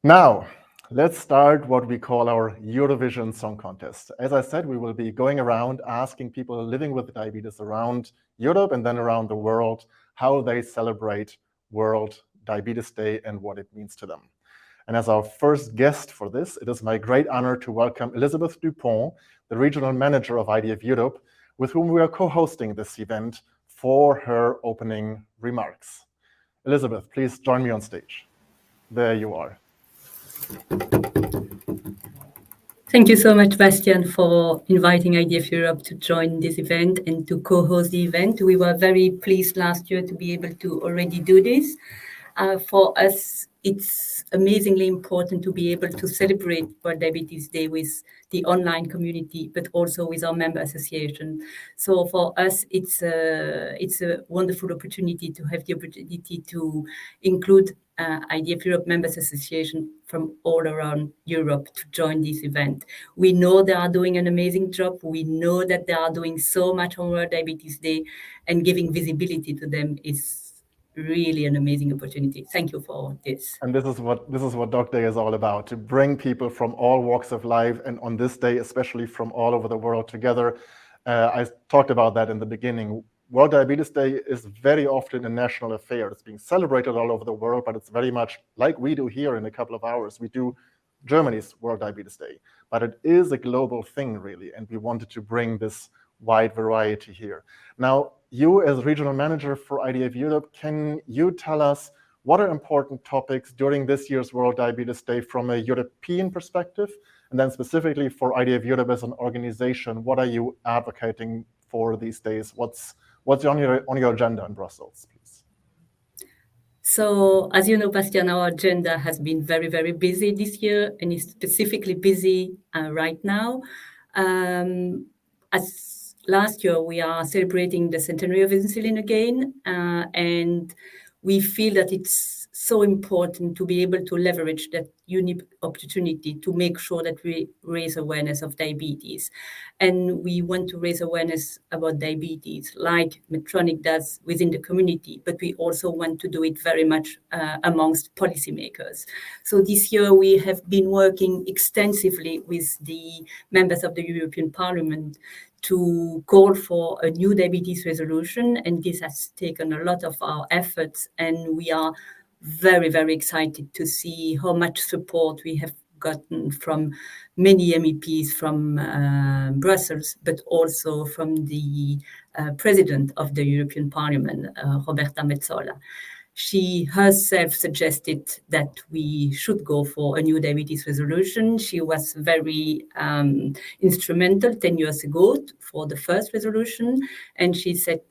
Now, let's start what we call our Eurovision Song Contest. As I said, we will be going around asking people living with diabetes around Europe and then around the world how they celebrate World Diabetes Day and what it means to them. And as our first guest for this, it is my great honor to welcome Elisabeth Dupont, the regional manager of IDF Europe, with whom we are co-hosting this event, for her opening remarks. Elisabeth, please join me on stage. There you are. Thank you so much, Bastian, for inviting IDF Europe to join this event and to co-host the event. We were very pleased last year to be able to already do this. For us, it's amazingly important to be able to celebrate World Diabetes Day with the online community, but also with our member association. So for us, it's a wonderful opportunity to have the opportunity to include IDF Europe Members Association from all around Europe to join this event. We know they are doing an amazing job. We know that they are doing so much on World Diabetes Day, and giving visibility to them is really an amazing opportunity. Thank you for this. And this is what Doc Day is all about, to bring people from all walks of life, and on this day, especially from all over the world together. I talked about that in the beginning. World Diabetes Day is very often a national affair. It's being celebrated all over the world, but it's very much like we do here in a couple of hours. We do Germany's World Diabetes Day, but it is a global thing, really, and we wanted to bring this wide variety here. Now, you as regional manager for IDF Europe, can you tell us what are important topics during this year's World Diabetes Day from a European perspective? And then specifically for IDF Europe as an organization, what are you advocating for these days? What's on your agenda in Brussels, please? So, as you know, Bastian, our agenda has been very, very busy this year, and is specifically busy right now. As last year, we are celebrating the centenary of insulin again, and we feel that it's so important to be able to leverage that unique opportunity to make sure that we raise awareness of diabetes. And we want to raise awareness about diabetes like Medtronic does within the community, but we also want to do it very much amongst policymakers. So this year we have been working extensively with the members of the European Parliament to call for a new diabetes resolution, and this has taken a lot of our efforts, and we are very, very excited to see how much support we have gotten from many MEPs from Brussels, but also from the President of the European Parliament, Roberta Metsola. She herself suggested that we should go for a new diabetes resolution. She was very instrumental 10 years ago for the first resolution, and she said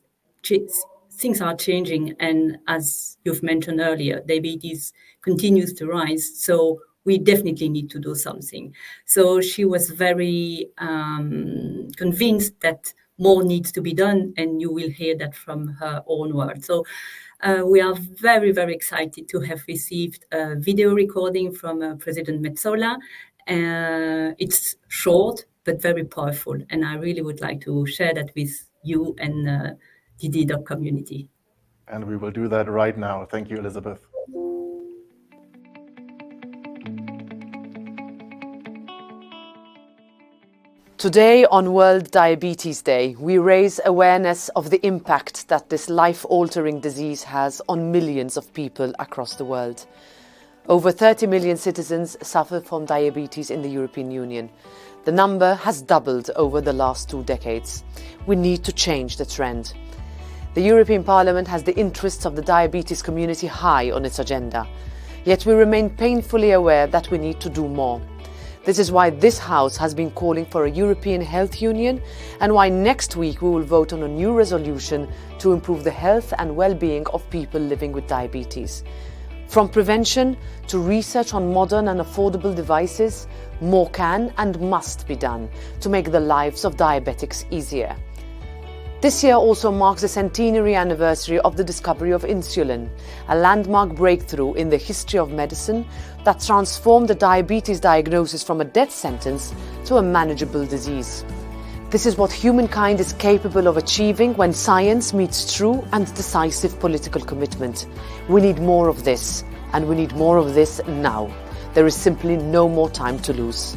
things are changing, and as you've mentioned earlier, diabetes continues to rise, so we definitely need to do something. So she was very convinced that more needs to be done, and you will hear that from her own words. So we are very, very excited to have received a video recording from President Metsola. It's short, but very powerful, and I really would like to share that with you and the dedoc community. And we will do that right now. Thank you, Elisabeth. Today, on World Diabetes Day, we raise awareness of the impact that this life-altering disease has on millions of people across the world. Over 30 million citizens suffer from diabetes in the European Union. The number has doubled over the last 2 decades. We need to change the trend. The European Parliament has the interests of the diabetes community high on its agenda. Yet we remain painfully aware that we need to do more. This is why this House has been calling for a European Health Union, and why next week we will vote on a new resolution to improve the health and well-being of people living with diabetes. From prevention to research on modern and affordable devices, more can and must be done to make the lives of diabetics easier. This year also marks the centenary anniversary of the discovery of insulin, a landmark breakthrough in the history of medicine that transformed the diabetes diagnosis from a death sentence to a manageable disease. This is what humankind is capable of achieving when science meets true and decisive political commitment. We need more of this, and we need more of this now. There is simply no more time to lose.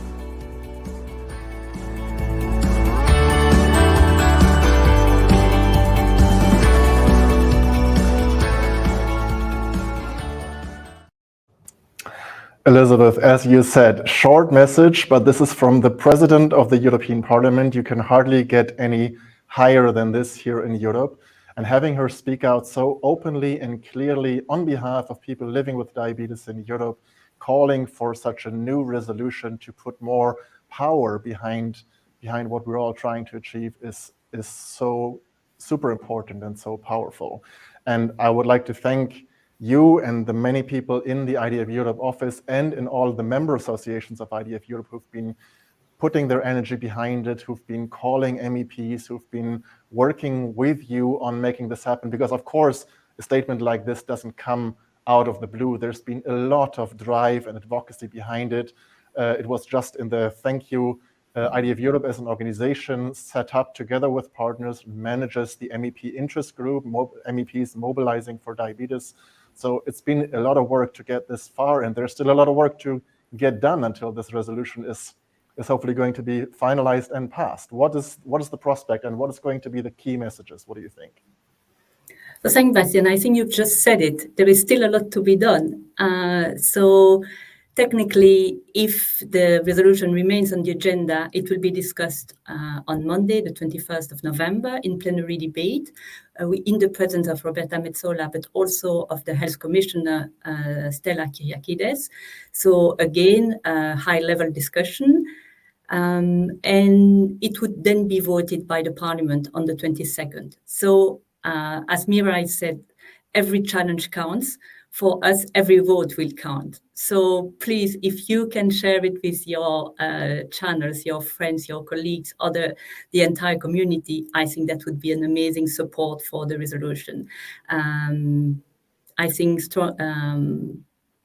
Elisabeth, as you said, short message, but this is from the President of the European Parliament. You can hardly get any higher than this here in Europe. And having her speak out so openly and clearly on behalf of people living with diabetes in Europe, calling for such a new resolution to put more power behind what we're all trying to achieve is so super important and so powerful. And I would like to thank you and the many people in the IDF Europe office and in all the member associations of IDF Europe who've been putting their energy behind it, who've been calling MEPs, who've been working with you on making this happen. Because of course, a statement like this doesn't come out of the blue. There's been a lot of drive and advocacy behind it. It was just in the thank you. IDF Europe as an organization set up together with partners, manages the MEP interest group, MEPs mobilizing for diabetes. So it's been a lot of work to get this far, and there's still a lot of work to get done until this resolution is hopefully going to be finalized and passed. What is the prospect, and what is going to be the key messages? What do you think? So thanks, Bastian. I think you've just said it. There is still a lot to be done. So technically, if the resolution remains on the agenda, it will be discussed on Monday, the 21st of November, in plenary debate, in the presence of Roberta Metsola, but also of the Health Commissioner, Stella Kyriakides. So again, a high-level discussion. And it would then be voted by the Parliament on the 22nd. So as Mirai said, every challenge counts. For us, every vote will count. So please, if you can share it with your channels, your friends, your colleagues, the entire community, I think that would be an amazing support for the resolution. I think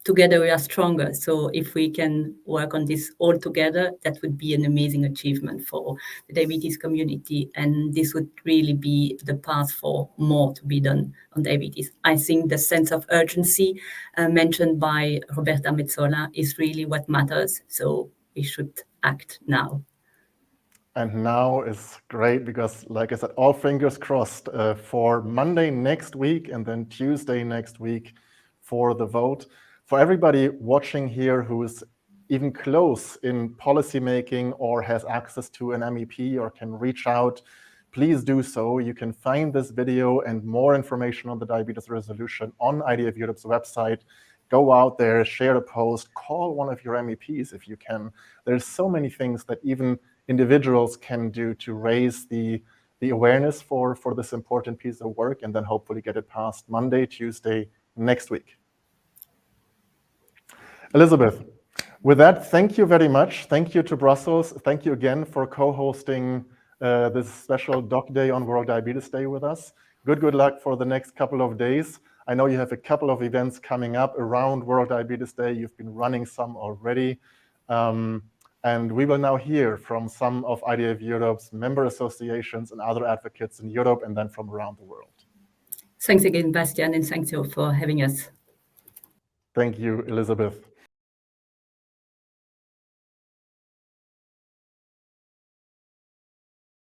together we are stronger. So if we can work on this all together, that would be an amazing achievement for the diabetes community. And this would really be the path for more to be done on diabetes. I think the sense of urgency mentioned by Roberta Metsola is really what matters. So we should act now. And now is great because, like I said, all fingers crossed for Monday next week and then Tuesday next week for the vote. For everybody watching here who is even close in policymaking or has access to an MEP or can reach out, please do so. You can find this video and more information on the diabetes resolution on IDF Europe's website. Go out there, share a post, call one of your MEPs if you can. There's so many things that even individuals can do to raise the awareness for this important piece of work and then hopefully get it passed Monday, Tuesday next week. Elisabeth, with that, thank you very much. Thank you to Brussels. Thank you again for co-hosting this special Doc Day on World Diabetes Day with us. Good luck for the next couple of days. I know you have a couple of events coming up around World Diabetes Day. You've been running some already. And we will now hear from some of IDF Europe's member associations and other advocates in Europe and then from around the world. Thanks again, Bastian, and thanks you for having us. Thank you, Elisabeth.